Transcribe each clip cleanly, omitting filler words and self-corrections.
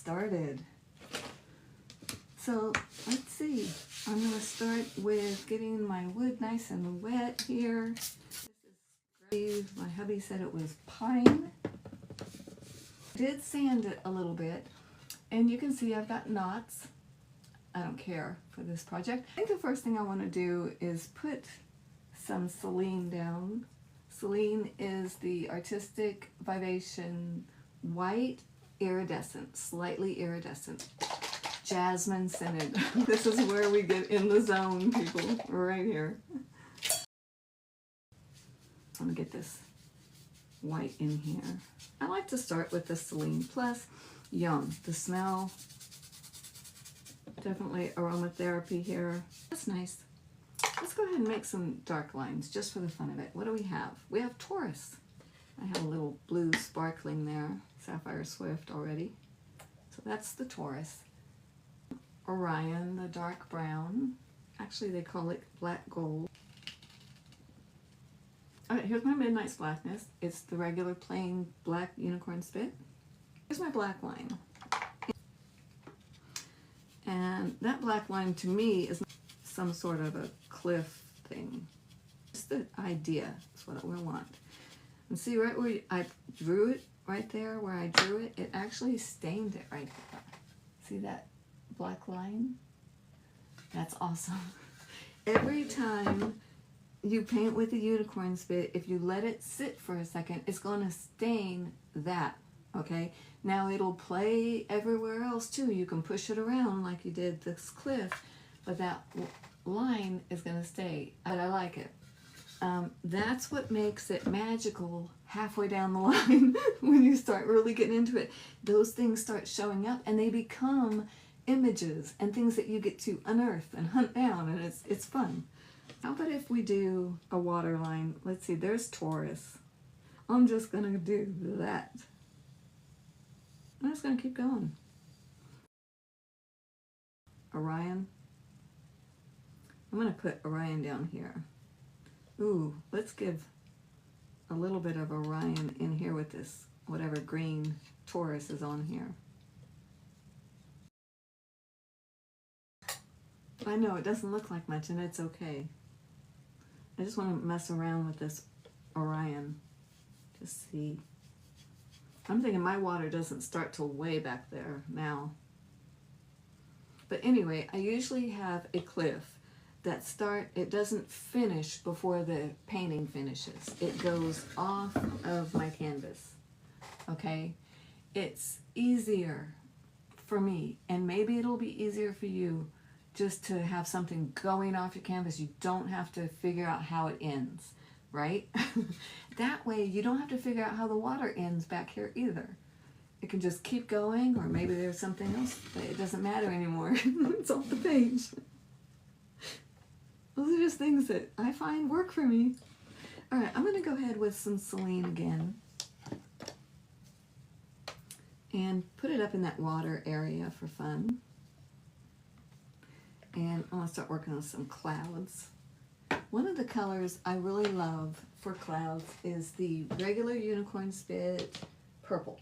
started. So let's see. I'm going to start with getting my wood nice and wet here. This is great. My hubby said it was pine. I did sand it a little bit, and you can see I've got knots. I don't care for this project. I think the first thing I want to do is put some Celine down. Celine is the Artistic Vivation White Iridescent, slightly iridescent. Jasmine scented. This is where we get in the zone, people, right here. I'm gonna get this white in here. I like to start with the Celine Plus. Yum. The smell, definitely aromatherapy here. That's nice. Let's go ahead and make some dark lines just for the fun of it. What do we have? We have Taurus. I have a little blue sparkling there, Sapphire Swift already. So that's the Taurus. Orion, the dark brown. Actually, they call it black gold. All right, here's my Midnight's Blackness. It's the regular plain black unicorn spit. Here's my black line. And that black line to me is some sort of a cliff thing. Just the idea is what we want. And see right where I drew it, right there where I drew it, it actually stained it right there. See that black line? That's awesome. Every time you paint with a unicorn spit, if you let it sit for a second, it's going to stain that, okay? Now it'll play everywhere else too. You can push it around like you did this cliff, but that line is going to stay. But I like it. That's what makes it magical halfway down the line. When you start really getting into it, those things start showing up and they become images and things that you get to unearth and hunt down, and it's fun. How about if we do a water line? Let's see, there's Taurus. I'm just going to do that. I'm just going to keep going. Orion. I'm going to put Orion down here. Ooh, let's give a little bit of Orion in here with this, whatever green Taurus is on here. I know it doesn't look like much, and it's okay. I just want to mess around with this Orion to see. I'm thinking my water doesn't start till way back there now. But anyway, I usually have a cliff that it doesn't finish before the painting finishes. It goes off of my canvas, okay? It's easier for me, and maybe it'll be easier for you, just to have something going off your canvas. You don't have to figure out how it ends, right? That way you don't have to figure out how the water ends back here either. It can just keep going, or maybe there's something else, but it doesn't matter anymore. It's off the page. Those are just things that I find work for me. All right, I'm gonna go ahead with some Celine again and put it up in that water area for fun. And I'm going to start working on some clouds. One of the colors I really love for clouds is the regular unicorn spit purple.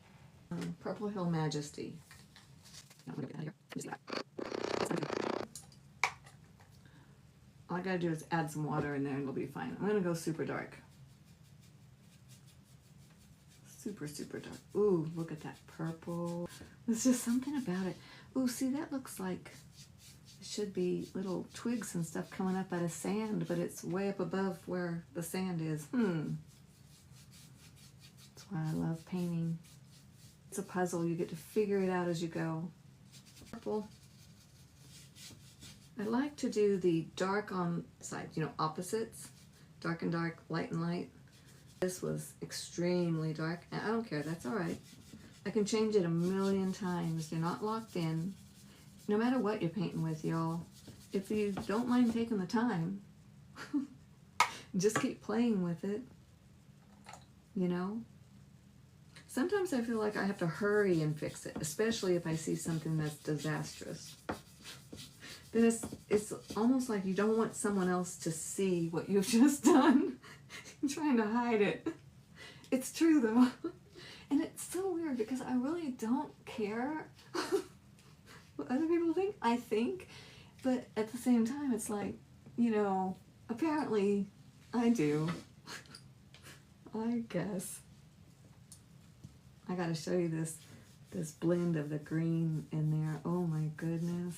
Purple Hill Majesty. All I got to do is add some water in there and it'll be fine. I'm going to go super dark. Super, super dark. Ooh, look at that purple. There's just something about it. Ooh, see, that looks like should be little twigs and stuff coming up out of sand, but it's way up above where the sand is. That's why I love painting. It's a puzzle. You get to figure it out as you go. Purple. I like to do the dark on side, you know, opposites. Dark and dark, light and light. This was extremely dark, and I don't care. That's all right. I can change it a million times. You're not locked in. No matter what you're painting with, y'all, if you don't mind taking the time, just keep playing with it, you know? Sometimes I feel like I have to hurry and fix it, especially if I see something that's disastrous. Then it's almost like you don't want someone else to see what you've just done. You're trying to hide it. It's true, though. And it's so weird because I really don't care other people think. I think, but at the same time, it's like, you know, apparently I do. I guess. I gotta show you this blend of the green in there. Oh my goodness.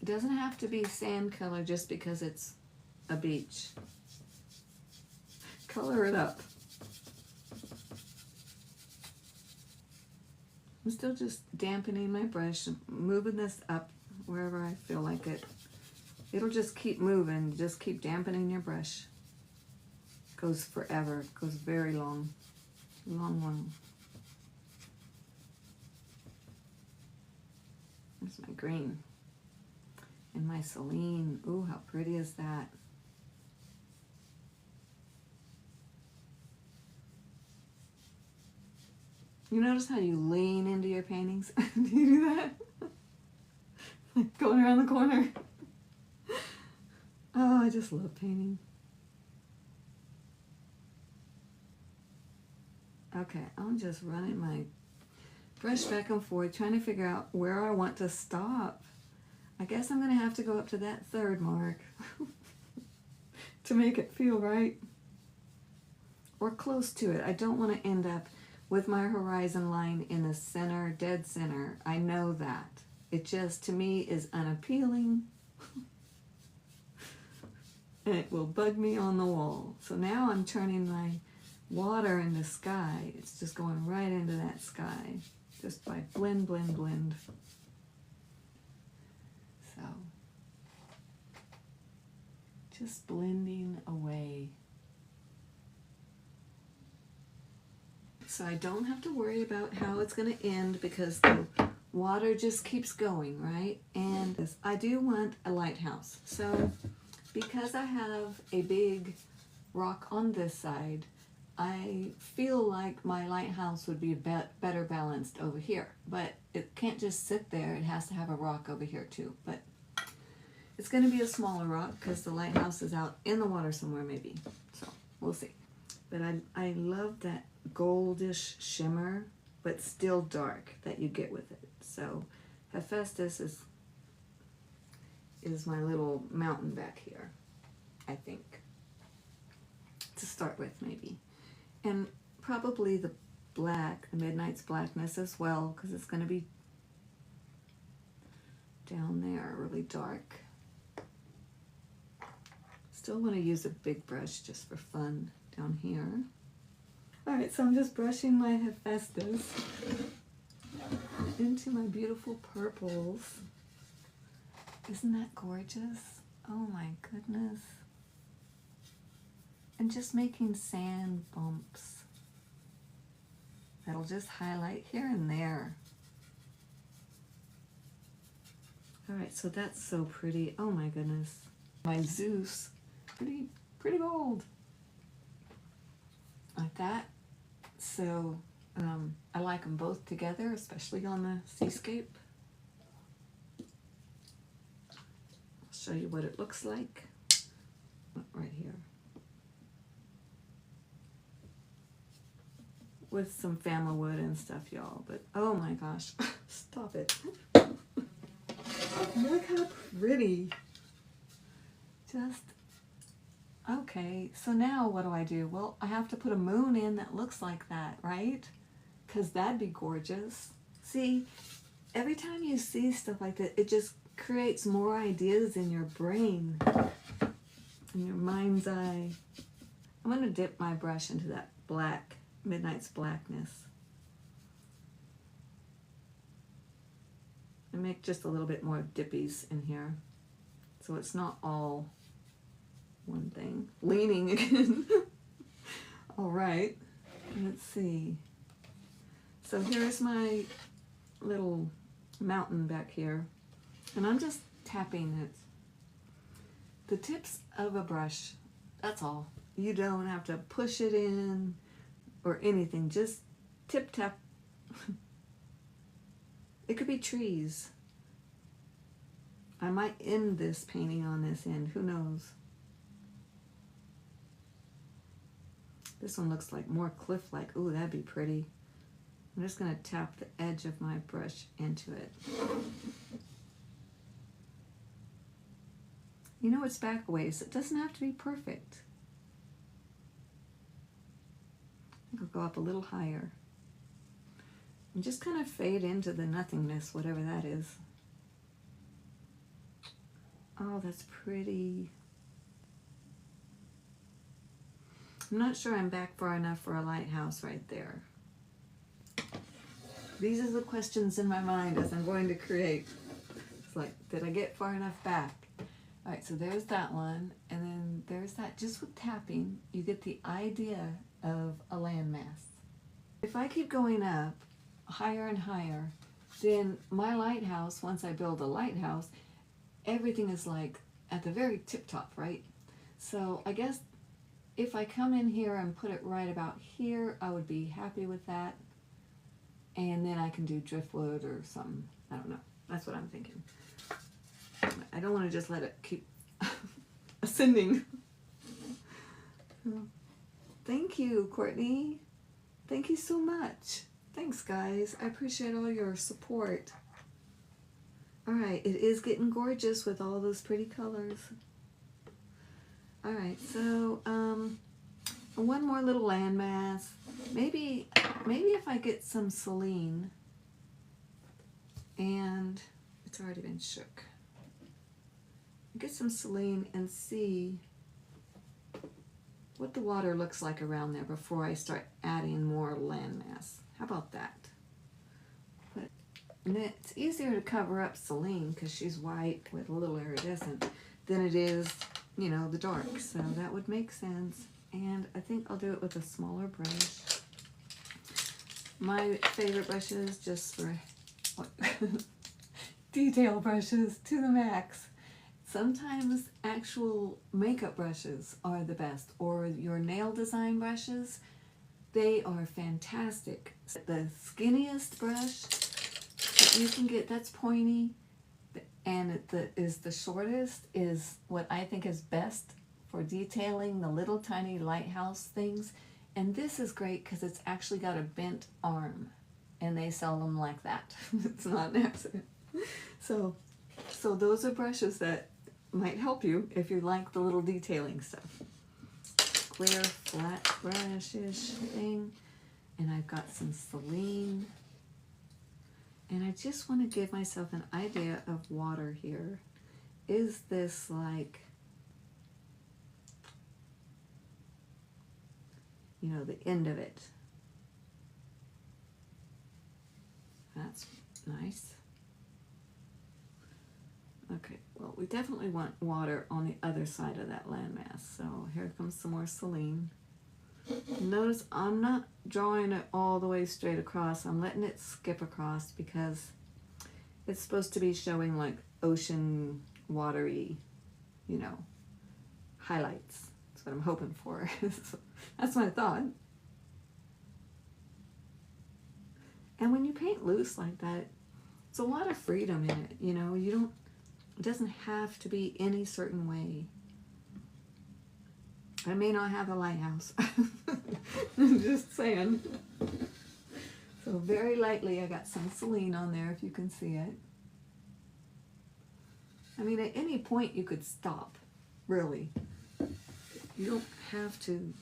It doesn't have to be sand color just because it's a beach. Color it up. I'm still just dampening my brush, moving this up wherever I feel like it. It'll just keep moving. Just keep dampening your brush. Goes forever. Goes very long. Long. There's my green. And my Celine. Ooh, how pretty is that? You notice how you lean into your paintings? Do you do that? Like going around the corner. Oh, I just love painting. Okay, I'm just running my brush back and forth, trying to figure out where I want to stop. I guess I'm going to have to go up to that third mark to make it feel right. Or close to it. I don't want to end up with my horizon line in the center, dead center. I know that. It just, to me, is unappealing. And it will bug me on the wall. So now I'm turning my water into sky. It's just going right into that sky. Just by blend. So, just blending away. So I don't have to worry about how it's going to end because the water just keeps going, right? And I do want a lighthouse. So because I have a big rock on this side, I feel like my lighthouse would be better balanced over here. But it can't just sit there. It has to have a rock over here too. But it's going to be a smaller rock because the lighthouse is out in the water somewhere maybe. So we'll see. But I love that goldish shimmer, but still dark that you get with it. So Hephaestus is my little mountain back here, I think, to start with maybe. And probably the black, the Midnight's Blackness as well, because it's going to be down there, really dark. Still want to use a big brush just for fun down here. All right, so I'm just brushing my Hephaestus into my beautiful purples. Isn't that gorgeous? Oh my goodness. And just making sand bumps that'll just highlight here and there. All right, so that's so pretty. Oh my goodness. My Zeus, pretty bold. Like that. So I like them both together, especially on the seascape. I'll show you what it looks like right here. With some Fama wood and stuff, y'all. But oh my gosh, stop it. Look how pretty. Just, okay, so now what do? Well, I have to put a moon in that looks like that, right? Because that'd be gorgeous. See, every time you see stuff like that, it just creates more ideas in your brain, in your mind's eye. I'm going to dip my brush into that black, Midnight's Blackness. And make just a little bit more dippies in here. So it's not all one thing. Leaning again. All right, let's see. So here's my little mountain back here. And I'm just tapping it. The tips of a brush, that's all. You don't have to push it in or anything. Just tip tap. It could be trees. I might end this painting on this end. Who knows? This one looks like more cliff-like. Ooh, that'd be pretty. I'm just going to tap the edge of my brush into it. You know, it's back a ways. It doesn't have to be perfect. I think I'll go up a little higher. And just kind of fade into the nothingness, whatever that is. Oh, that's pretty. I'm not sure I'm back far enough for a lighthouse right there. These are the questions in my mind as I'm going to create. It's like, did I get far enough back? All right, so there's that one, and then there's that. Just with tapping, you get the idea of a landmass. If I keep going up higher and higher, then my lighthouse, once I build a lighthouse, everything is like at the very tip top, right? So I guess if I come in here and put it right about here, I would be happy with that. And then I can do driftwood or something. I don't know. That's what I'm thinking. I don't want to just let it keep ascending. Thank you, Courtney. Thank you so much. Thanks, guys. I appreciate all your support. All right, it is getting gorgeous with all those pretty colors. All right, so one more little landmass. Maybe if I get some Celine, and it's already been shook. Get some Celine and see what the water looks like around there before I start adding more landmass. How about that? But it's easier to cover up Celine because she's white with a little iridescent than it is, you know, the dark. So that would make sense. And I think I'll do it with a smaller brush. My favorite brushes, just for detail brushes to the max. Sometimes actual makeup brushes are the best, or your nail design brushes. They are fantastic. The skinniest brush that you can get that's pointy and is the shortest is what I think is best for detailing the little tiny lighthouse things. And this is great because it's actually got a bent arm, and they sell them like that. It's not an accident. So those are brushes that might help you if you like the little detailing stuff. Square, flat brush-ish thing. And I've got some Celine. And I just want to give myself an idea of water here. Is this like, you know, the end of it? That's nice. Okay, well, we definitely want water on the other side of that landmass. So here comes some more Celine. Notice I'm not drawing it all the way straight across. I'm letting it skip across because it's supposed to be showing like ocean watery, you know, highlights. That's what I'm hoping for. That's my thought. And when you paint loose like that, it's a lot of freedom in it, you know. It doesn't have to be any certain way. I may not have a lighthouse. I'm just saying. So very lightly, I got some Celine on there, if you can see it. I mean, at any point you could stop, really. You don't have to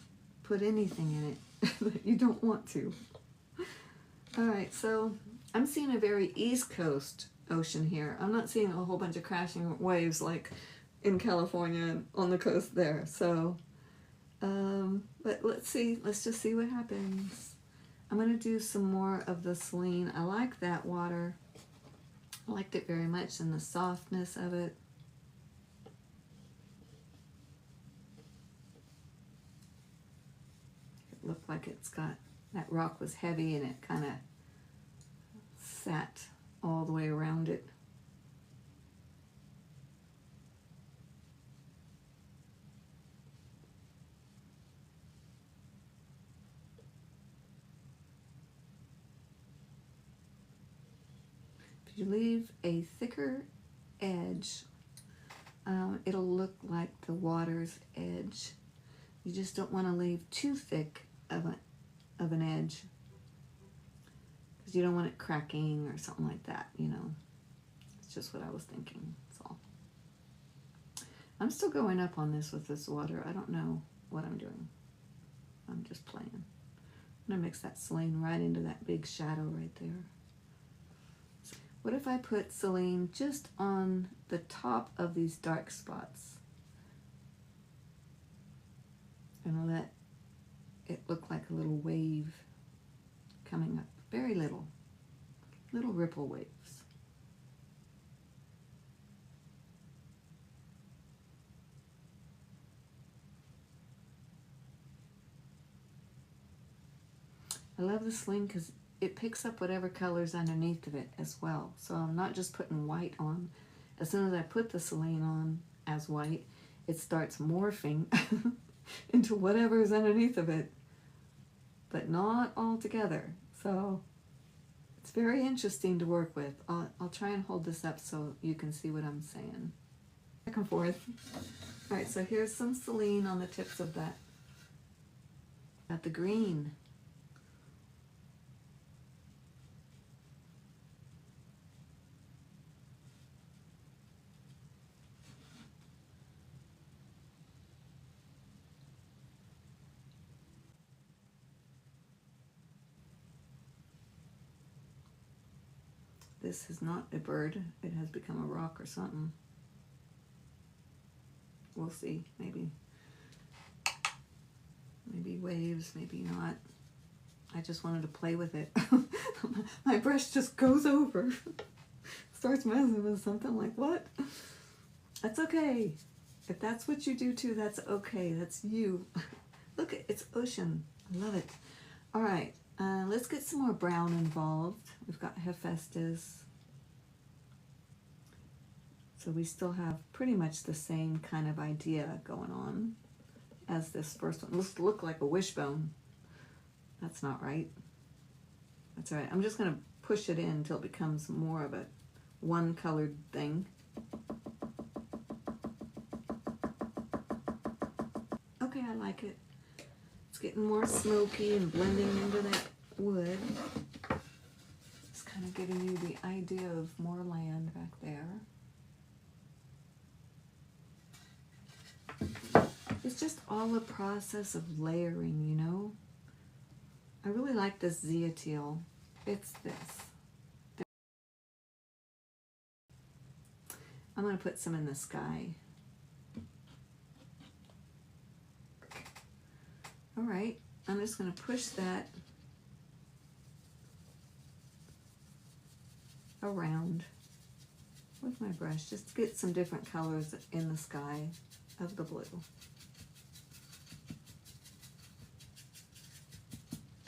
put anything in it that you don't want to. All right, so I'm seeing a very East Coast ocean here. I'm not seeing a whole bunch of crashing waves like in California on the coast there. So, but let's just see what happens. I'm going to do some more of the Celine. I like that water. I liked it very much and the softness of it. It looked like that rock was heavy and it kind of sat all the way around it. If you leave a thicker edge, it'll look like the water's edge. You just don't want to leave too thick of an edge. because you don't want it cracking or something like that, you know. It's just what I was thinking, that's all. I'm still going up on this with this water. I don't know what I'm doing. I'm just playing. I'm going to mix that Celine right into that big shadow right there. What if I put Celine just on the top of these dark spots? And let it look like a little wave coming up. Very little ripple waves. I love the Celine because it picks up whatever color's underneath of it as well. So I'm not just putting white on. As soon as I put the Celine on as white, it starts morphing into whatever is underneath of it, but not all together. So it's very interesting to work with. I'll try and hold this up so you can see what I'm saying. Back and forth. All right, so here's some Celine on the tips of that. Got the green. This is not a bird. It has become a rock or something. We'll see. Maybe waves, maybe not. I just wanted to play with it. My brush just goes over. Starts messing with something like, what? That's okay. If that's what you do too, that's okay. That's you. Look, it's ocean. I love it. All right. Let's get some more brown involved. We've got Hephaestus. So we still have pretty much the same kind of idea going on as this first one. Looks look like a wishbone. That's not right. That's all right. I'm just going to push it in until it becomes more of a one-colored thing. Okay, I like it. It's getting more smoky and blending into that wood. Just kind of giving you the idea of more land back there. It's just all a process of layering, you know? I really like this Zeateal. It's this. I'm going to put some in the sky. All right, I'm just going to push that around with my brush just to get some different colors in the sky of the blue.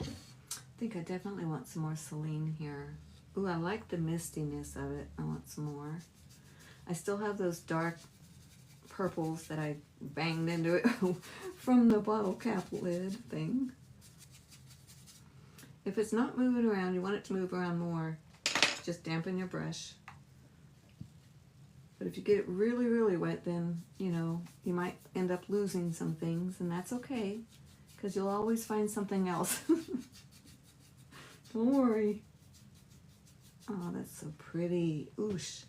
I think I definitely want some more Celine here. Ooh, I like the mistiness of it. I want some more. I still have those dark purples that I banged into it from the bottle cap lid thing. If it's not moving around, you want it to move around more, just dampen your brush. But if you get it really, really wet, then, you know, you might end up losing some things, and that's okay, because you'll always find something else. Don't worry. Oh, that's so pretty. Oosh.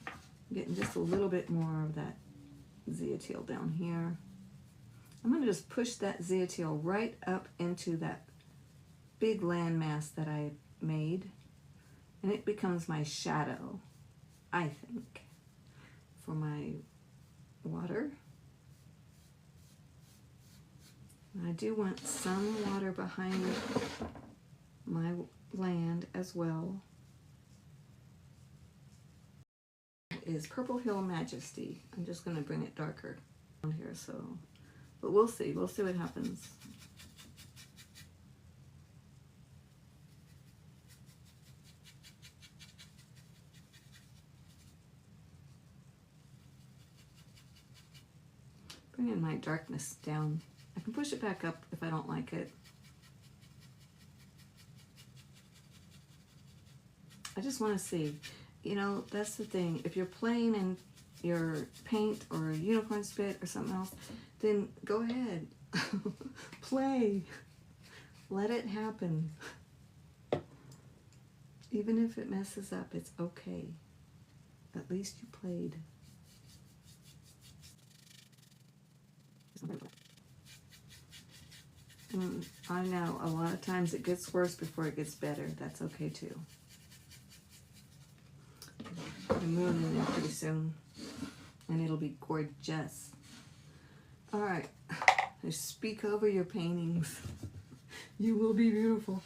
I'm getting just a little bit more of that Zeateal down here. I'm going to just push that Zeateal right up into that big landmass that I made, and it becomes my shadow, I think, for my water. And I do want some water behind my land as well. Is Purple Hill Majesty. I'm just going to bring it darker on here, so, but we'll see what happens. Bringing my darkness down. I can push it back up if I don't like it. I just want to see. You know, that's the thing. If you're playing in your paint or unicorn spit or something else, then go ahead. Play. Let it happen. Even if it messes up, it's okay. At least you played. And I know a lot of times it gets worse before it gets better. That's okay too. I'm moving in there pretty soon, and it'll be gorgeous. All right, just speak over your paintings. You will be beautiful.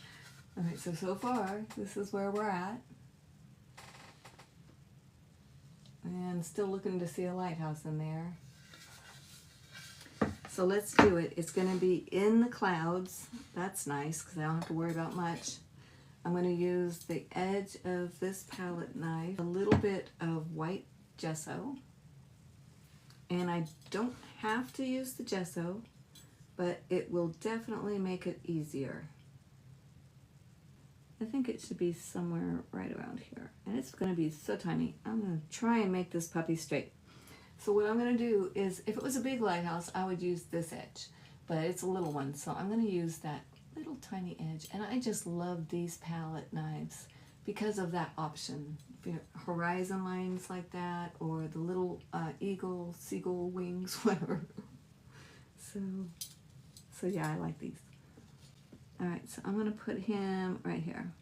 All right, so far, this is where we're at. And still looking to see a lighthouse in there. So let's do it. It's going to be in the clouds. That's nice because I don't have to worry about much. I'm going to use the edge of this palette knife, a little bit of white gesso. And I don't have to use the gesso, but it will definitely make it easier. I think it should be somewhere right around here. And it's going to be so tiny. I'm going to try and make this puppy straight. So what I'm going to do is, if it was a big lighthouse, I would use this edge. But it's a little one, so I'm going to use that little tiny edge. And I just love these palette knives because of that option. Horizon lines like that, or the little eagle, seagull wings, whatever. So yeah, I like these. All right, so I'm going to put him right here.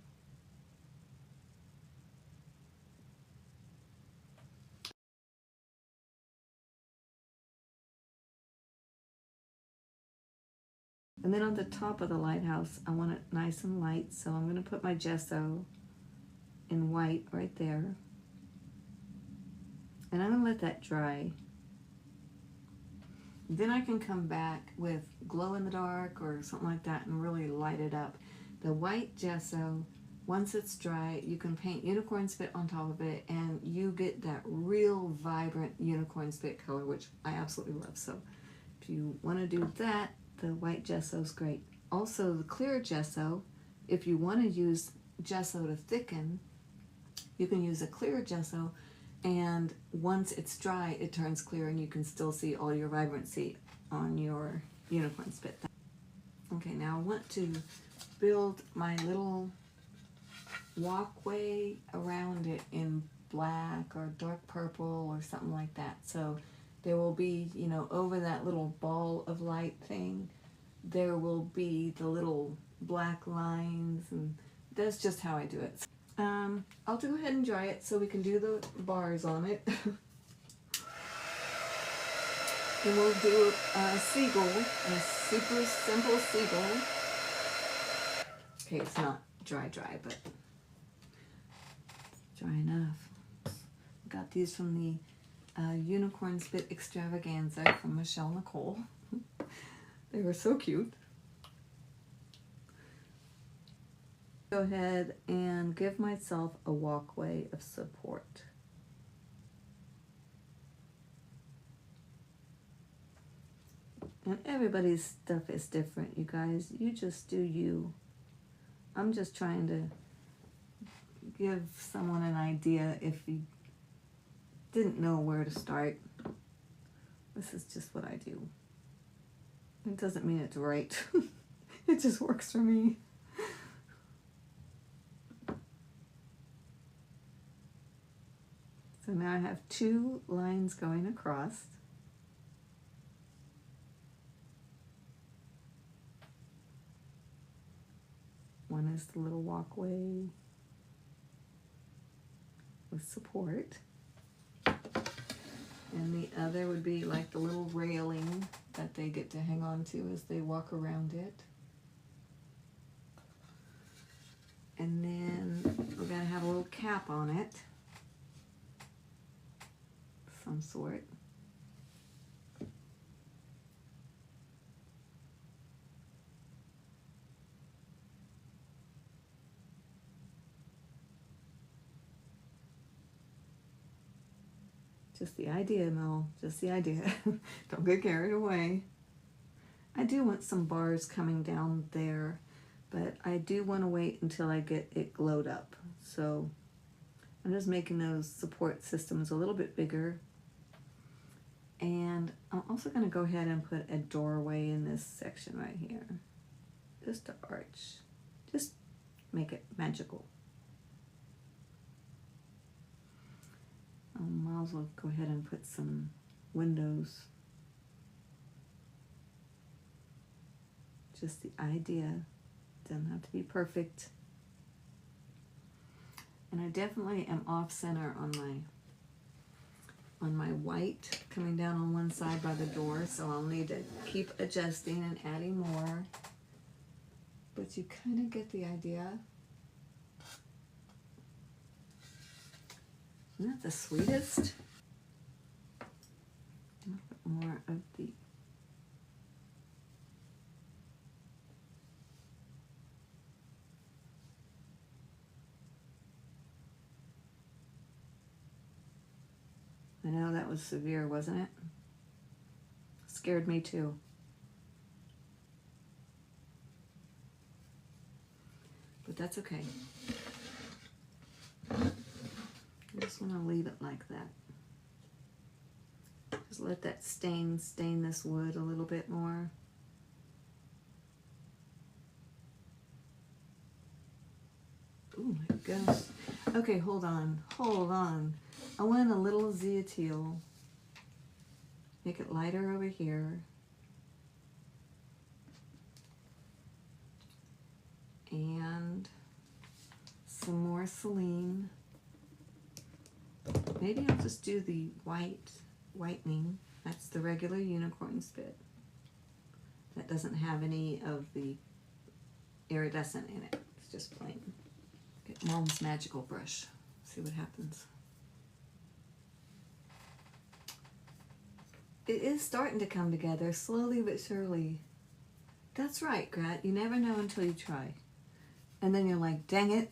And then on the top of the lighthouse, I want it nice and light, so I'm going to put my gesso in white right there. And I'm going to let that dry. Then I can come back with glow in the dark or something like that and really light it up. The white gesso, once it's dry, you can paint unicorn spit on top of it and you get that real vibrant unicorn spit color, which I absolutely love. So if you want to do that, the white gesso is great. Also the clear gesso, if you want to use gesso to thicken, you can use a clear gesso, and once it's dry it turns clear and you can still see all your vibrancy on your unicorn spit. Okay, now I want to build my little walkway around it in black or dark purple or something like that. So there will be, you know, over that little ball of light thing, there will be the little black lines, and that's just how I do it. I'll go ahead and dry it so we can do the bars on it. And we'll do a seagull, a super simple seagull. Okay, it's not dry, but dry enough. Got these from the Unicorn Spit Extravaganza from Michelle Nicole. They were so cute. Go ahead and give myself a walkway of support. And everybody's stuff is different, you guys. You just do you. I'm just trying to give someone an idea if you didn't know where to start. This is just what I do. It doesn't mean it's right. It just works for me. So now I have 2 lines going across. One is the little walkway with support. And the other would be like the little railing that they get to hang on to as they walk around it. And then we're going to have a little cap on it. Some sort. Just the idea, Mel. Just the idea. Don't get carried away. I do want some bars coming down there, but I do want to wait until I get it glowed up. So I'm just making those support systems a little bit bigger. And I'm also going to go ahead and put a doorway in this section right here. Just to arch. Just make it magical. might as well go ahead and put some windows. Just the idea. Doesn't have to be perfect. And I definitely am off center on my white coming down on one side by the door, so I'll need to keep adjusting and adding more. But you kind of get the idea. Isn't that the sweetest? A little bit more of the I know that was severe, wasn't it? Scared me too. But that's okay. I just want to leave it like that. Just let that stain this wood a little bit more. Oh my gosh. Okay, hold on. I want a little zeateal. Make it lighter over here. And some more Celine. Maybe I'll just do the whitening. That's the regular unicorn spit. That doesn't have any of the iridescent in it. It's just plain. Get Mom's magical brush. See what happens. It is starting to come together, slowly but surely. That's right, Grat. You never know until you try. And then you're like, dang it.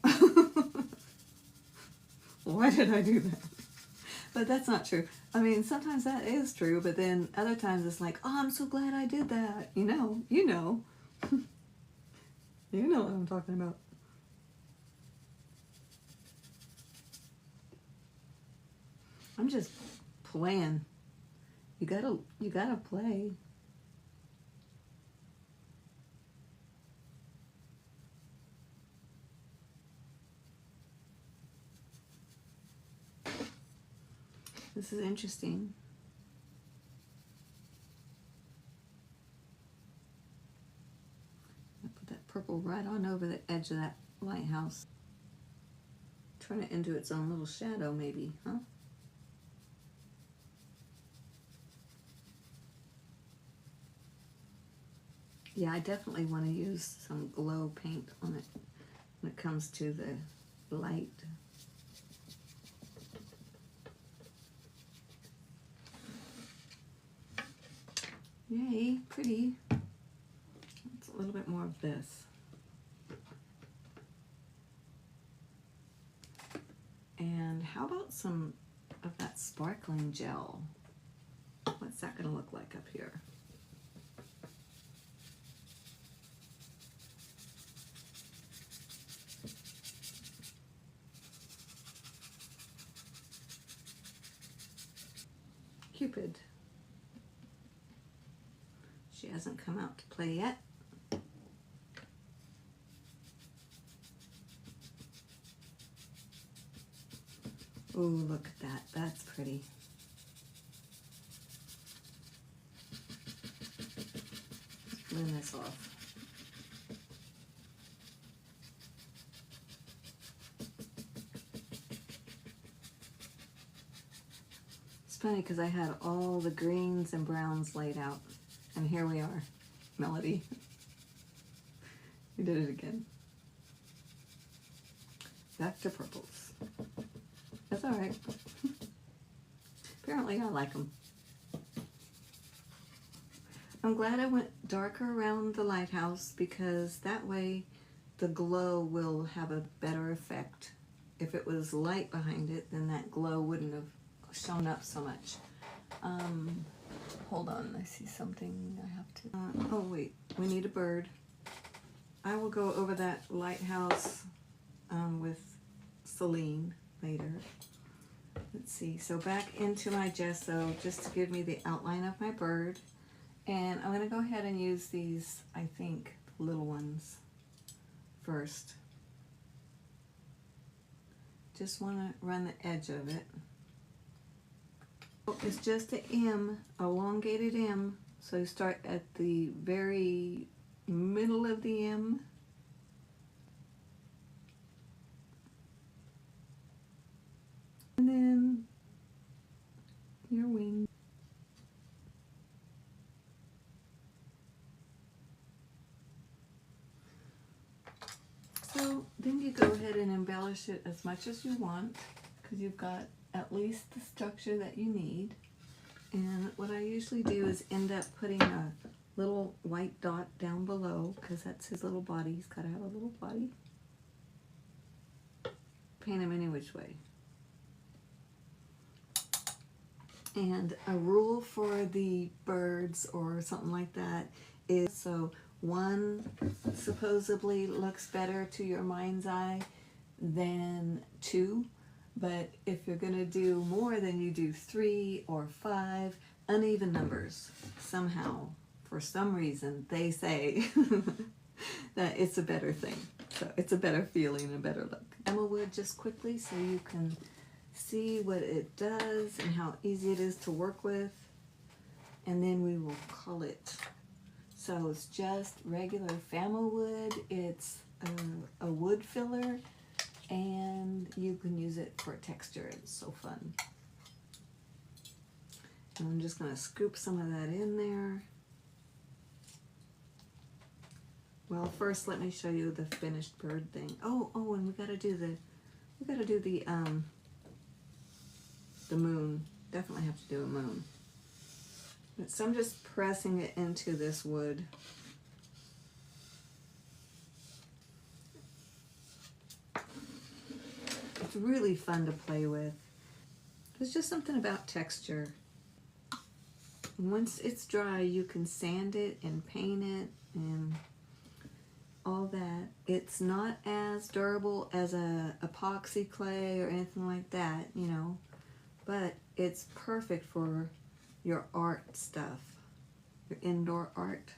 Why did I do that? But that's not true. I mean, sometimes that is true, but then other times it's like, oh, I'm so glad I did that. You know. You know what I'm talking about. I'm just playing. You gotta play. This is interesting. I put that purple right on over the edge of that lighthouse. Turn it into its own little shadow, maybe, huh? Yeah, I definitely want to use some glow paint on it when it comes to the light. Yay, pretty. It's a little bit more of this. And how about some of that sparkling gel? What's that going to look like up here? Cupid. She hasn't come out to play yet. Ooh, look at that. That's pretty. Let's blend this off. It's funny because I had all the greens and browns laid out. And here we are, Melody. We did it again. Back to purples. That's all right. Apparently I like them. I'm glad I went darker around the lighthouse because that way the glow will have a better effect. If it was light behind it, then that glow wouldn't have shown up so much. Hold on, I see something I have to... oh wait, we need a bird. I will go over that lighthouse with Celine later. Let's see, so back into my gesso just to give me the outline of my bird. And I'm going to go ahead and use these, I think, little ones first. Just want to run the edge of it. It's just an M, elongated M. So you start at the very middle of the M. And then your wing. So then you go ahead and embellish it as much as you want, because you've got at least the structure that you need. And what I usually do is end up putting a little white dot down below, because that's his little body. He's got to have a little body. Paint him any which way. And a rule for the birds or something like that is, so one supposedly looks better to your mind's eye than two, but if you're going to do more, then you do 3 or 5, uneven numbers. Somehow, for some reason, they say that it's a better thing. So it's a better feeling and a better look. Emma wood just quickly so you can see what it does and how easy it is to work with, and then we will call it. So it's just regular Fama wood. It's a wood filler, and you can use it for texture. It's so fun. And I'm just going to scoop some of that in there. Well, first let me show you the finished bird thing. Oh, and we got to do the moon. Definitely have to do a moon. So I'm just pressing it into this wood. It's really fun to play with. There's just something about texture. Once it's dry, you can sand it and paint it and all that. It's not as durable as a epoxy clay or anything like that, you know, but it's perfect for your art stuff, your indoor art,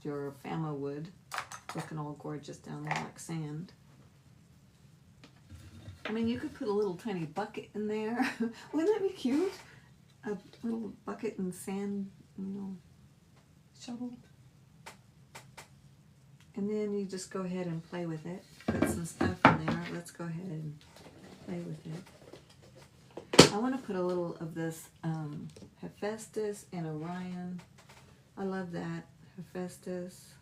your Fama wood, looking all gorgeous down there like sand. I mean, you could put a little tiny bucket in there. Wouldn't that be cute? A little bucket and sand, you know, shovel. And then you just go ahead and play with it. Put some stuff in there. Let's go ahead and play with it. I want to put a little of this Hephaestus and Orion. I love that. Hephaestus.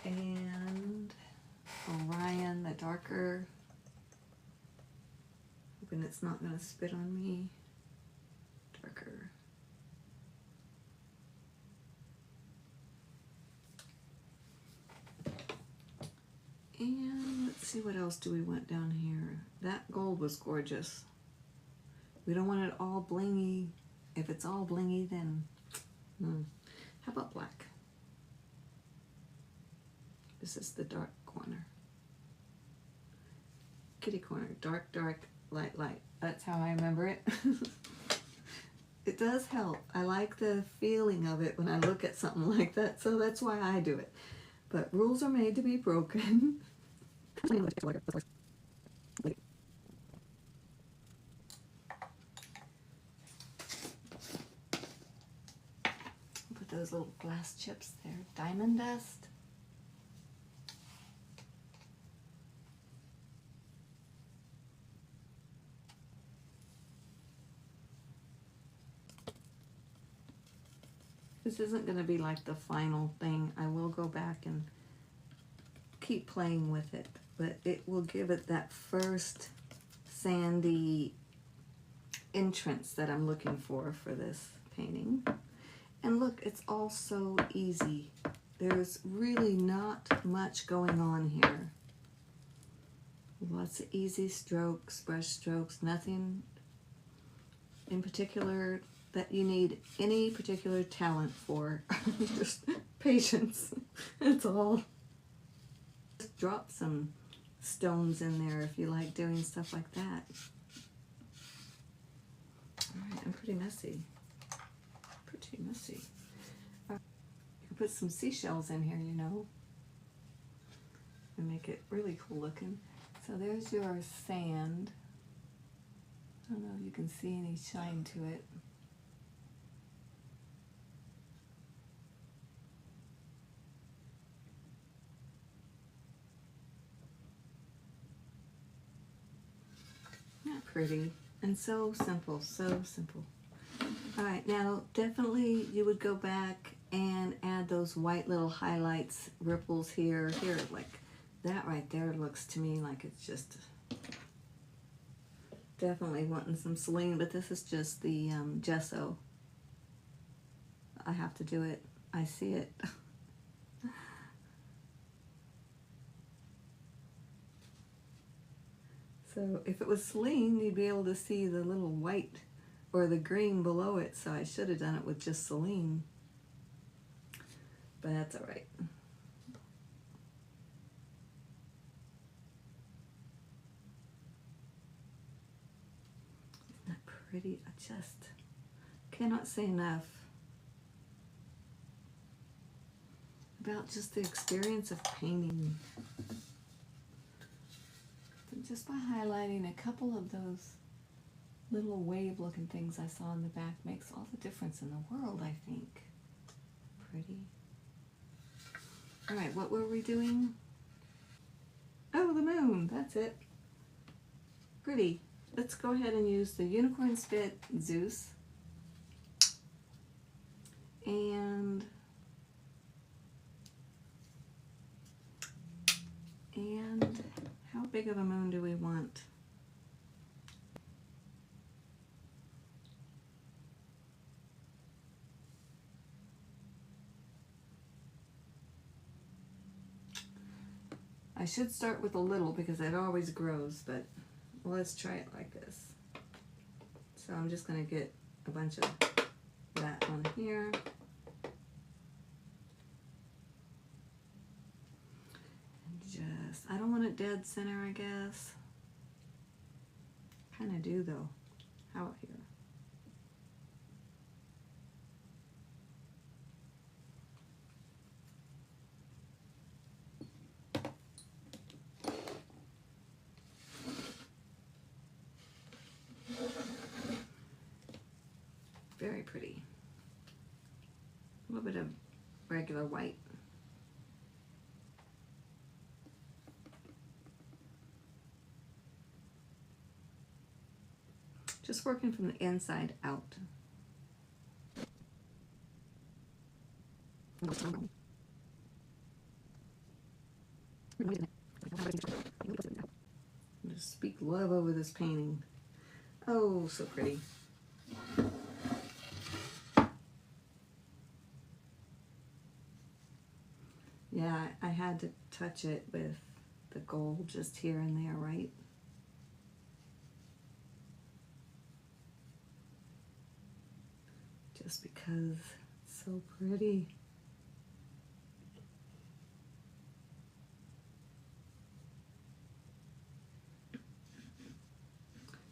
And Orion, the darker. Hoping it's not going to spit on me. Darker. And let's see, what else do we want down here? That gold was gorgeous. We don't want it all blingy. If it's all blingy, then how about black? This is the dark corner. Kitty corner. Dark, dark, light, light. That's how I remember it. It does help. I like the feeling of it when I look at something like that, so that's why I do it. But rules are made to be broken. Put those little glass chips there. Diamond dust. This isn't going to be like the final thing. I will go back and keep playing with it, but it will give it that first sandy entrance that I'm looking for this painting. And look, it's all so easy. There's really not much going on here. Lots of easy strokes, brush strokes, nothing in particular that you need any particular talent for. Just patience. That's all. Just drop some stones in there if you like doing stuff like that. Alright, I'm pretty messy. Pretty messy. You can put some seashells in here, you know. and make it really cool looking. So there's your sand. I don't know if you can see any shine to it. Not pretty. And so simple, so simple. All right, now definitely you would go back and add those white little highlights, ripples here, like that right there looks to me like it's just definitely wanting some Celine, but this is just the gesso. I have to do it. I see it. So if it was Celine, you'd be able to see the little white or the green below it, so I should have done it with just Celine. But that's all right. Isn't that pretty? I just cannot say enough about just the experience of painting. Just by highlighting a couple of those little wave looking things I saw in the back makes all the difference in the world, I think. Pretty. All right, what were we doing? Oh, the moon, that's it. Pretty. Let's go ahead and use the Unicorn Spit Zeus. And how big of a moon do we want? I should start with a little because it always grows, but let's try it like this. So I'm just going to get a bunch of that on here. I don't want it dead center, I guess. Kind of do though. How about here? Very pretty. A little bit of regular white. Just working from the inside out. Just speak love over this painting. Oh, so pretty. Yeah, I had to touch it with the gold just here and there, right? Just because it's so pretty.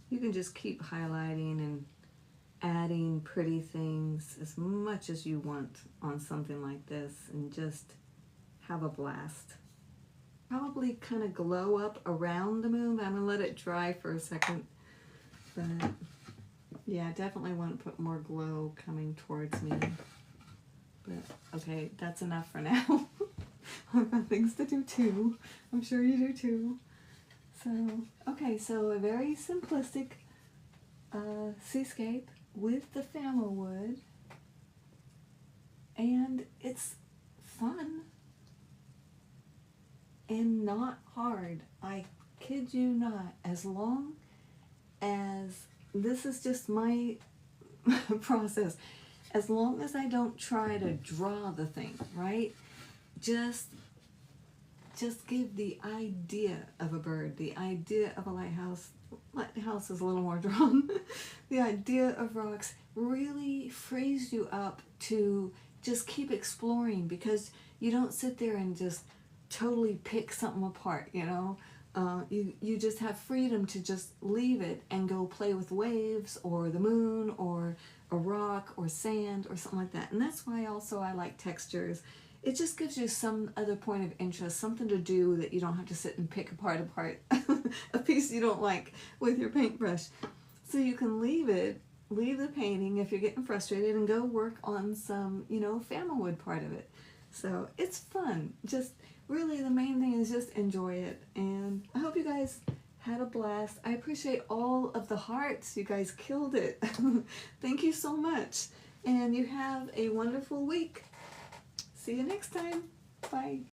You can just keep highlighting and adding pretty things as much as you want on something like this and just have a blast. Probably kind of glow up around the moon, but I'm going to let it dry for a second. But yeah, I definitely want to put more glow coming towards me. But okay, that's enough for now. I've got things to do too. I'm sure you do too. So, okay, so a very simplistic seascape with the Phamo wood. And it's fun and not hard. I kid you not. As long as this is just my process, as long as I don't try to draw the thing, right? Just give the idea of a bird, the idea of a lighthouse. Lighthouse is a little more drawn. The idea of rocks really frees you up to just keep exploring, because you don't sit there and just totally pick something apart, you know? You just have freedom to just leave it and go play with waves or the moon or a rock or sand or something like that. And that's why also I like textures, it just gives you some other point of interest, something to do that you don't have to sit and pick apart a piece you don't like with your paintbrush. So you can leave the painting if you're getting frustrated and go work on some, family wood part of it. So it's fun. Just really the main thing is just enjoy it. And I hope you guys had a blast. I appreciate all of the hearts. You guys killed it. Thank you so much. And you have a wonderful week. See you next time. Bye.